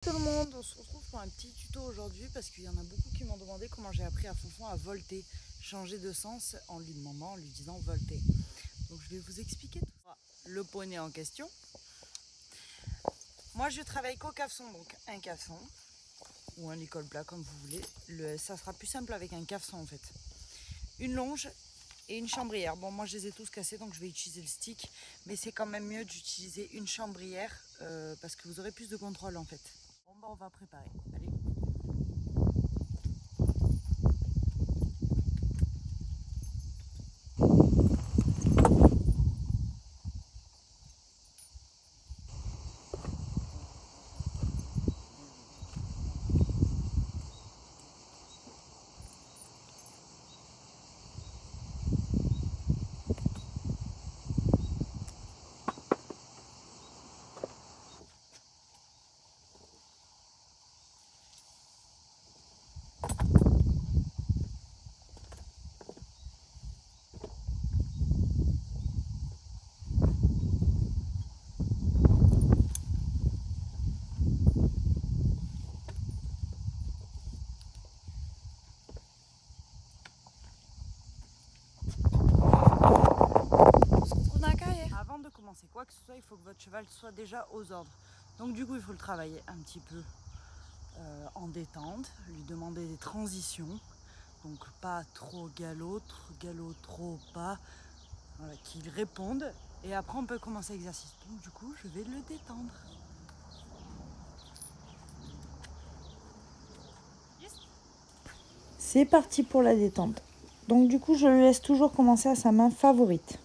Tout le monde, on se retrouve pour un petit tuto aujourd'hui parce qu'il y en a beaucoup qui m'ont demandé comment j'ai appris à Fonfon à volter, changer de sens en lui demandant, en lui disant volter. Donc je vais vous expliquer tout ça. Le poney en question. Moi je travaille qu'au cafson, donc un cafson ou un licol plat comme vous voulez. Ça sera plus simple avec un cafson en fait. Une longe et une chambrière. Bon, moi je les ai tous cassés donc je vais utiliser le stick, mais c'est quand même mieux d'utiliser une chambrière parce que vous aurez plus de contrôle en fait. Bon bah on va préparer. Allez. Avant de commencer quoi que ce soit, il faut que votre cheval soit déjà aux ordres. Donc du coup, il faut le travailler un petit peu en détente, lui demander des transitions. Donc pas trop galop trop pas, voilà, qu'il réponde. Et après, on peut commencer l'exercice. Donc du coup, je vais le détendre. C'est parti pour la détente. Donc du coup, je le laisse toujours commencer à sa main favorite.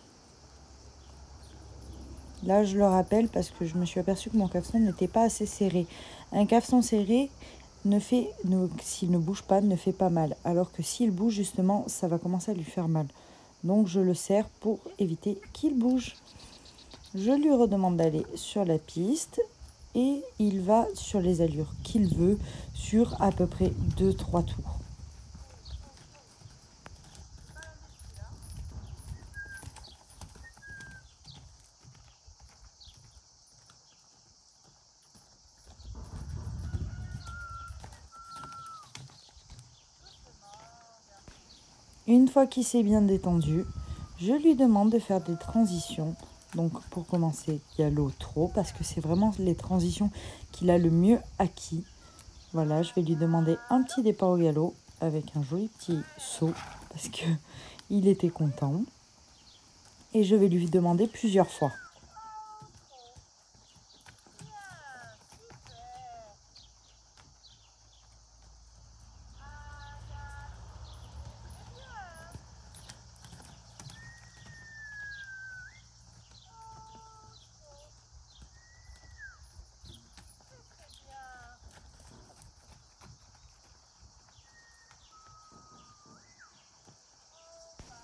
Là, je le rappelle parce que je me suis aperçue que mon cafeton n'était pas assez serré. Un cafeton serré, s'il ne bouge pas, ne fait pas mal. Alors que s'il bouge, justement, ça va commencer à lui faire mal. Donc je le serre pour éviter qu'il bouge. Je lui redemande d'aller sur la piste et il va sur les allures qu'il veut sur à peu près 2-3 tours. Une fois qu'il s'est bien détendu, je lui demande de faire des transitions. Donc pour commencer, galop, trot, parce que c'est vraiment les transitions qu'il a le mieux acquis. Voilà, je vais lui demander un petit départ au galop avec un joli petit saut, parce que il était content. Et je vais lui demander plusieurs fois.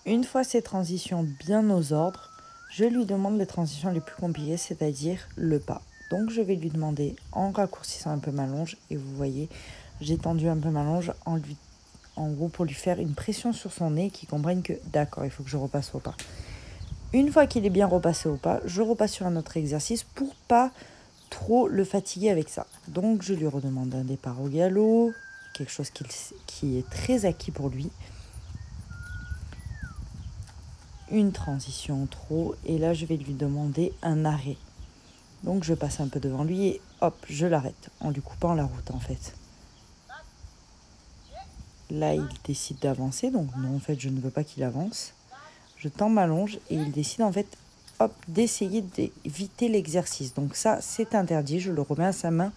Une fois ces transitions bien aux ordres, je lui demande les transitions les plus compliquées, c'est-à-dire le pas. Donc je vais lui demander en raccourcissant un peu ma longe, et vous voyez, j'ai tendu un peu ma longe en gros pour lui faire une pression sur son nez, qu'il comprenne que d'accord, il faut que je repasse au pas. Une fois qu'il est bien repassé au pas, je repasse sur un autre exercice pour pas trop le fatiguer avec ça. Donc je lui redemande un départ au galop, quelque chose qui est très acquis pour lui. Une transition trop, et là je vais lui demander un arrêt. Donc je passe un peu devant lui et hop, je l'arrête en lui coupant la route en fait. Là il décide d'avancer, donc non en fait je ne veux pas qu'il avance. Je tends ma longe et il décide en fait hop d'essayer d'éviter l'exercice. Donc ça c'est interdit, je le remets à sa main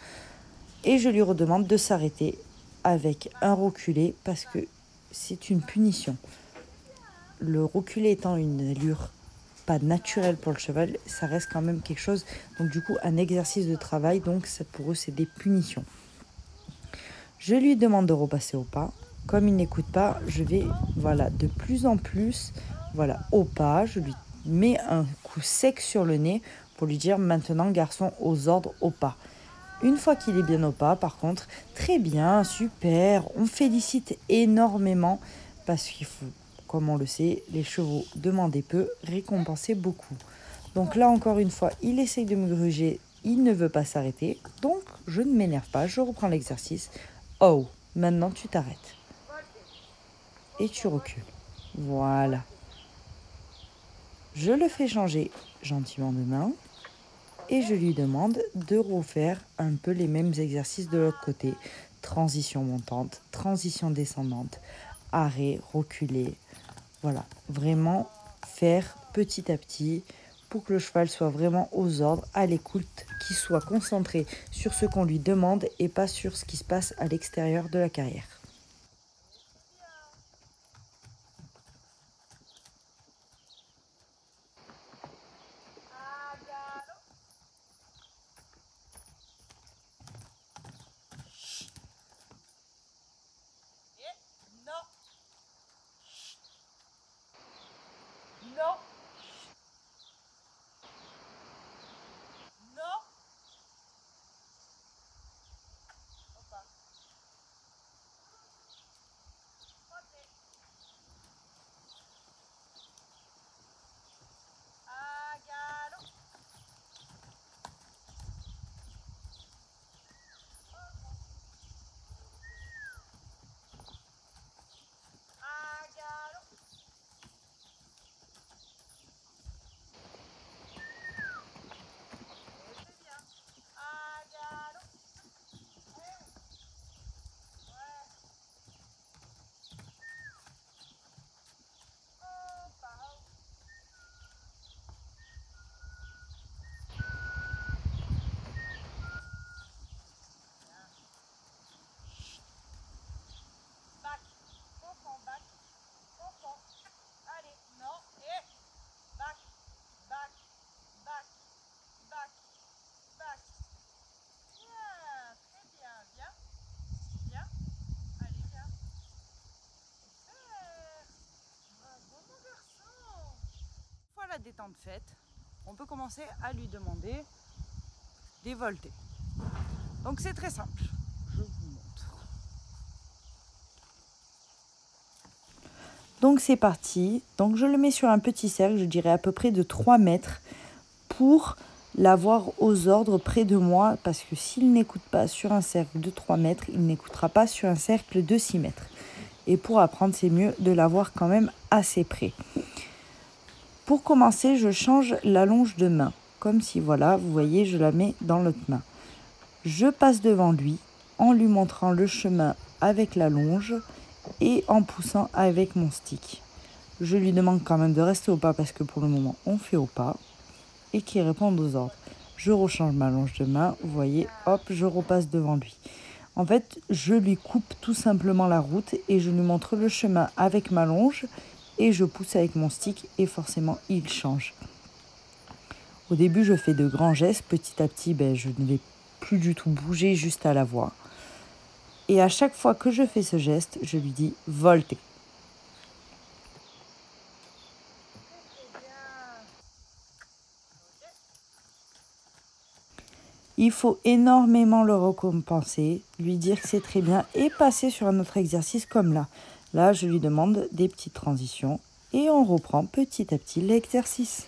et je lui redemande de s'arrêter avec un reculé parce que c'est une punition. Le reculé étant une allure pas naturelle pour le cheval, ça reste quand même quelque chose, donc du coup un exercice de travail, donc ça, pour eux c'est des punitions. Je lui demande de repasser au pas. Comme il n'écoute pas, je vais voilà de plus en plus voilà au pas, je lui mets un coup sec sur le nez pour lui dire maintenant garçon aux ordres au pas. Une fois qu'il est bien au pas, par contre, très bien, super, on félicite énormément parce qu'il faut, comme on le sait, les chevaux demander peu, récompenser beaucoup. Donc là encore une fois, il essaye de me gruger il ne veut pas s'arrêter, donc je ne m'énerve pas, je reprends l'exercice. Oh, maintenant tu t'arrêtes. Et tu recules. Voilà. Je le fais changer gentiment de main et je lui demande de refaire un peu les mêmes exercices de l'autre côté. Transition montante, transition descendante, arrêt, reculer. Voilà, vraiment faire petit à petit pour que le cheval soit vraiment aux ordres, à l'écoute, qu'il soit concentré sur ce qu'on lui demande et pas sur ce qui se passe à l'extérieur de la carrière. Non. Non. La détente faite, on peut commencer à lui demander des voltées. Donc c'est très simple. Je vous montre. Donc c'est parti. Donc je le mets sur un petit cercle, je dirais à peu près de 3 mètres pour l'avoir aux ordres près de moi parce que s'il n'écoute pas sur un cercle de 3 mètres, il n'écoutera pas sur un cercle de 6 mètres. Et pour apprendre, c'est mieux de l'avoir quand même assez près. Pour commencer, je change la longe de main. Comme si, voilà, vous voyez, je la mets dans l'autre main. Je passe devant lui en lui montrant le chemin avec la longe et en poussant avec mon stick. Je lui demande quand même de rester au pas parce que pour le moment, on fait au pas et qu'il réponde aux ordres. Je rechange ma longe de main, vous voyez, hop, je repasse devant lui. En fait, je lui coupe tout simplement la route et je lui montre le chemin avec ma longe et je pousse avec mon stick et forcément il change. Au début je fais de grands gestes, petit à petit je ne vais plus du tout bouger juste à la voix. Et à chaque fois que je fais ce geste, je lui dis voltez. Il faut énormément le récompenser, lui dire que c'est très bien et passer sur un autre exercice comme là. Là, je lui demande des petites transitions et on reprend petit à petit l'exercice.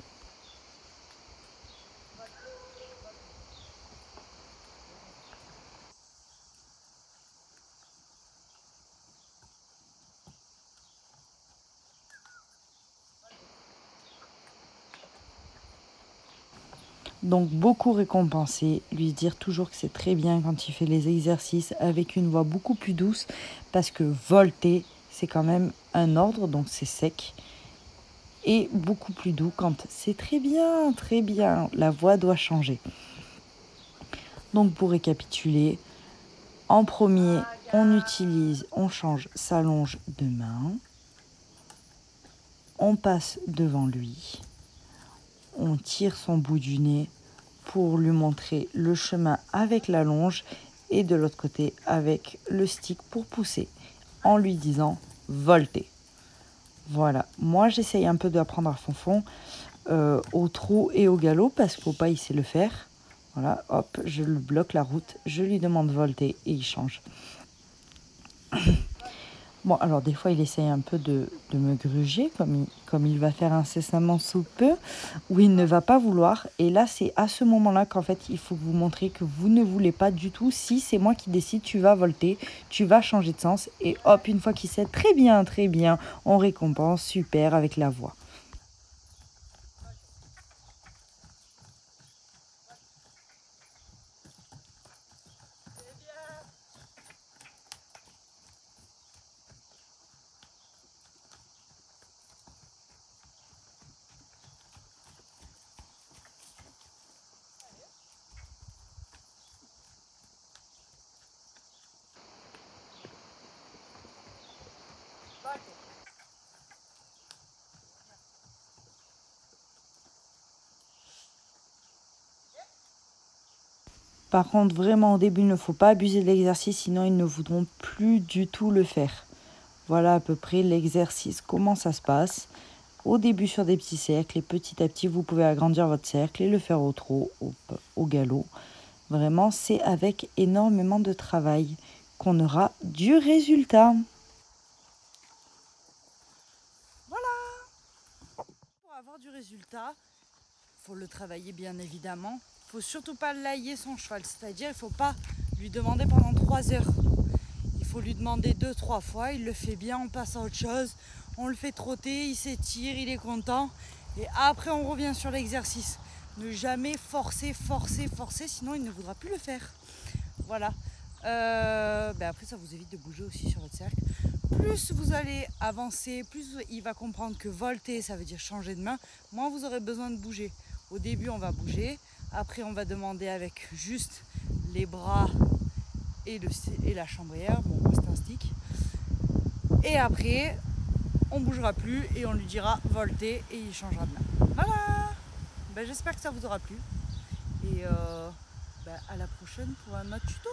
Donc beaucoup récompenser, lui dire toujours que c'est très bien quand il fait les exercices avec une voix beaucoup plus douce parce que volter, c'est quand même un ordre, donc c'est sec. Et beaucoup plus doux quand c'est très bien, la voix doit changer. Donc pour récapituler, en premier, on change sa longe de main, on passe devant lui, on tire son bout du nez pour lui montrer le chemin avec la longe et de l'autre côté avec le stick pour pousser en lui disant volter. Voilà, moi j'essaye un peu d'apprendre à Fonfon au trot et au galop parce qu'au pas il sait le faire. Voilà, hop, je le bloque la route, je lui demande volter et il change. Bon, alors des fois, il essaye un peu de me gruger, comme il va faire incessamment sous peu, ou il ne va pas vouloir. Et là, c'est à ce moment-là qu'en fait, il faut vous montrer que vous ne voulez pas du tout. Si c'est moi qui décide, tu vas volter, tu vas changer de sens. Et hop, une fois qu'il sait très bien, on récompense, super, avec la voix. Par contre, vraiment, au début, il ne faut pas abuser de l'exercice, sinon ils ne voudront plus du tout le faire. Voilà à peu près l'exercice, comment ça se passe. Au début sur des petits cercles et petit à petit, vous pouvez agrandir votre cercle et le faire au trot, au galop. Vraiment, c'est avec énormément de travail qu'on aura du résultat. Voilà. Pour avoir du résultat, il faut le travailler bien évidemment. Il ne faut surtout pas lailler son cheval, c'est-à-dire il ne faut pas lui demander pendant 3 heures. Il faut lui demander 2-3 fois, il le fait bien, on passe à autre chose, on le fait trotter, il s'étire, il est content. Et après on revient sur l'exercice. Ne jamais forcer, sinon il ne voudra plus le faire. Voilà. Après ça vous évite de bouger aussi sur votre cercle. Plus vous allez avancer, plus il va comprendre que volter ça veut dire changer de main, moins vous aurez besoin de bouger. Au début on va bouger, après on va demander avec juste les bras et la chambrière, bon moi c'est un stick. Et après on bougera plus et on lui dira volter et il changera de main. Voilà. J'espère que ça vous aura plu et à la prochaine pour un autre tuto.